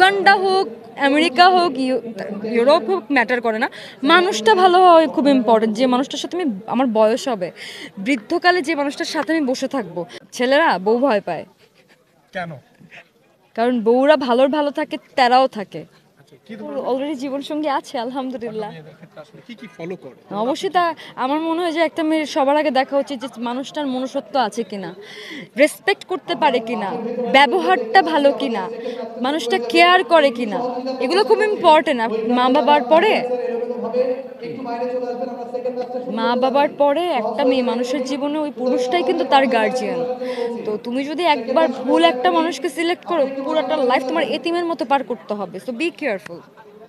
Uganda হোক, America হোক, Europe হোক, ম্যাটার করে না। মানুষটা ভালো হওয়া খুব ইম্পর্টেন্ট। যে মানুষটার সাথে আমি আমার বয়স হবে, বৃদ্ধকালে যে মানুষটার সাথে আমি বসে থাকবো। ছেলেরা বউ ভয় পায় কেন? কারণ বউরা ভালোর ভালো থাকে, তেরাও থাকে। আচ্ছা, কি ধরনের অলরেডি জীবনসঙ্গী আছে আলহামদুলিল্লাহ। মেয়েদের ক্ষেত্রে আসলে কি ফলো করে? অবশ্যই তা আমার মনে হয় যে একটা মেয়ের সবার আগে দেখা উচিত যে মানুষটার মনুষ্যত্ব আছে কিনা, রেসপেক্ট করতে পারে কিনা, ব্যবহারটা ভালো কিনা, মানুষটা কেয়ার করে কিনা, এগুলো খুব ইম্পর্টেন্ট। মা বাবার পরে একটা মেয়ে মানুষের জীবনে ওই পুরুষটাই কিন্তু তার গার্জিয়ান। তো তুমি যদি একবার ভুল একটা মানুষকে সিলেক্ট করো, পুরোটা লাইফ তোমার এতিমের মতো পার করতে হবে। So be careful.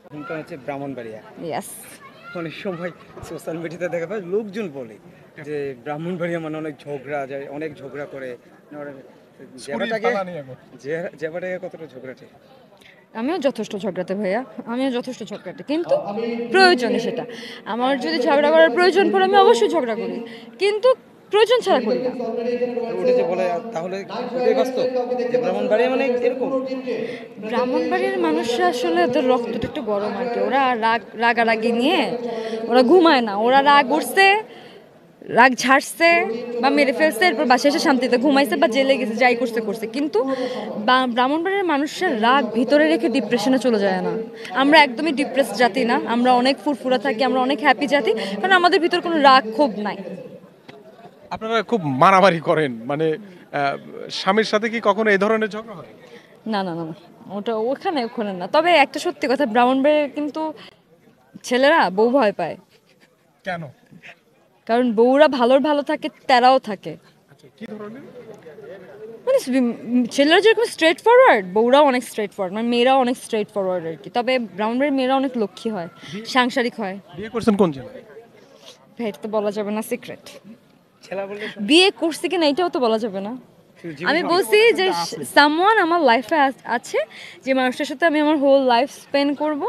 এখনকার হচ্ছে ব্রাহ্মণবাড়িয়া। ইয়েস। অনেক সময় সোশ্যাল মিডিয়াতে দেখা যায় লোকজন বলে যে ব্রাহ্মণবাড়িয়া মানে অনেক ঝগড়া যায়, অনেক ঝগড়া করে। জেবাটাকে জেবাটাকে কতটা ঝগড়াটে? আমিও যথেষ্ট ঝগড়াতে ভাইয়া, আমিও যথেষ্ট ঝগড়াতে, কিন্তু প্রয়োজনে সেটা। আমার যদি ঝগড়া করার প্রয়োজন পড়ে আমি অবশ্যই ঝগড়া করি, কিন্তু প্রয়োজন ছাড়া করি না। ওটা যে বলে তাহলে ওটাই বাস্তব যে ব্রাহ্মণবাড়িয়া মানে এরকম। ব্রাহ্মণবাড়ির মানুষরা আসলে ওদের রক্তটা একটু গরম আর কি। ওরা রাগারাগি নিয়ে ওরা ঘুমায় না। ওরা রাগ উঠছে, রাগ ঝাড়ছে বা মেরে ফেলছে, এরপর বাসায় এসে শান্তিতে ঘুমাইছে বা জেলে গেছে, যাই করছে করছে। কিন্তু ব্রাহ্মণবাড়ির মানুষের রাগ ভিতরে রেখে ডিপ্রেশনে চলে যায় না। আমরা একদমই ডিপ্রেস জাতি না, আমরা অনেক ফুরফুরা থাকি, আমরা অনেক হ্যাপি জাতি, কারণ আমাদের ভিতর কোনো রাগ ক্ষোভ নাই। আপনারা খুব মারামারি করেন, মানে স্বামীর সাথে কি কখনো এই ধরনের ঝগড়া হয়? না না না না, ওটা ওখানে ওখানে না। তবে একটা সত্যি কথা, ব্রাহ্মণবাড়ির কিন্তু ছেলেরা বউ ভয় পায় কেন? কারণ বউরা ভালোর ভালো থাকে, তেরাও থাকে। আচ্ছা, কি ধরনের? মানে ছেলেরা যেরকম স্ট্রেট ফরওয়ার্ড, বউরাও অনেক স্ট্রেট ফরওয়ার্ড, মানে মেয়েরাও অনেক স্ট্রেট ফরওয়ার্ড আর কি। তবে ব্রাহ্মণবাড়ির মেয়েরা অনেক লক্ষ্মী হয়, সাংসারিক হয়। বিয়ে করছেন কোন জেলায়? ভাই, এটা তো বলা যাবে না, সিক্রেট। ছেলা বললে বিয়ে করছি কিনা এটাও তো বলা যাবে না। আমি বলছি যে সামওয়ান আমার লাইফে আছে, যে মানুষটার সাথে আমি আমার হোল লাইফ স্পেন্ড করবো,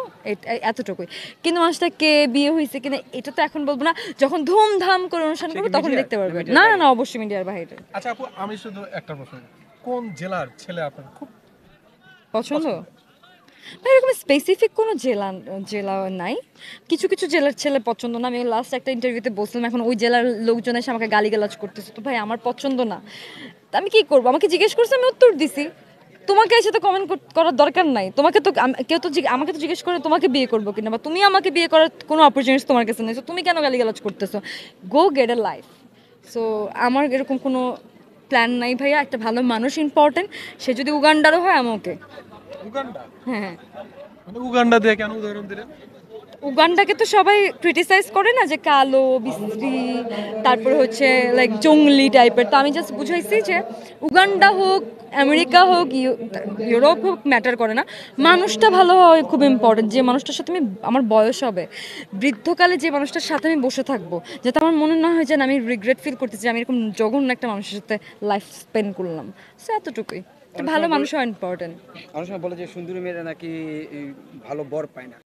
এতটুকুই। কিন্তু মানুষটা কে, বিয়ে হয়েছে কিনা এটা তো এখন বলবো না। যখন ধুমধাম করে অনুষ্ঠান করবো তখন দেখতে পারবে। না না না, অবশ্যই মিডিয়ার বাইরে। আচ্ছা আপু, আমি শুধু একটা প্রশ্ন, কোন জেলার ছেলে আপনার খুব পছন্দ? ভাই, এরকম স্পেসিফিক কোনো জেলা নাই। কিছু কিছু জেলার ছেলে পছন্দ না। আমি লাস্ট একটা ইন্টারভিউতে বলছিলাম, এখন ওই জেলার লোকজন এসে আমাকে গালিগালাজ করতেছে। তো ভাই, আমার পছন্দ না, তা আমি কি করবো? আমাকে জিজ্ঞেস করছে, আমি উত্তর দিছি। তোমাকে এসে তো কমেন্ট করার দরকার নাই। তোমাকে তো কেউ তো আমাকে তো জিজ্ঞেস করে তোমাকে বিয়ে করবো কিনা, বা তুমি আমাকে বিয়ে করার কোনো অপরচুনিটি তোমার কাছে নেই। So তুমি কেন গালিগালাজ করতেছো? গো গেট এ লাইফ। সো আমার এরকম কোনো প্ল্যান নাই ভাইয়া। একটা ভালো মানুষ ইম্পর্টেন্ট। সে যদি উগান্ডারও হয় আমি ওকে। উগান্ডা? হ্যাঁ হ্যাঁ। মানে উগান্ডা দিয়ে কেন উদাহরণ দিলেন? উগান্ডাকে তো সবাই ক্রিটিসাইজ করে না, যে কালো, বিশ্রী, তারপর হচ্ছে লাইক জঙ্গলি টাইপের। তো আমি জাস্ট বুঝাইছি যে উগান্ডা হোক, আমেরিকা হোক, ইউরোপ হোক, ম্যাটার করে না। মানুষটা ভালো হওয়া খুব ইম্পর্টেন্ট। যে মানুষটার সাথে আমি আমার বয়স হবে, বৃদ্ধকালে যে মানুষটার সাথে আমি বসে থাকবো, যাতে আমার মনে না হয় যে আমি রিগ্রেট ফিল করতেছি যে আমি এরকম জঘন্য একটা মানুষের সাথে লাইফ স্পেন্ড করলাম। সো এতটুকুই। একটা ভালো মানুষ হওয়া ইম্পর্টেন্ট। অনেক সময় বলে যে সুন্দরী মেয়েরা নাকি ভালো বর পায় না।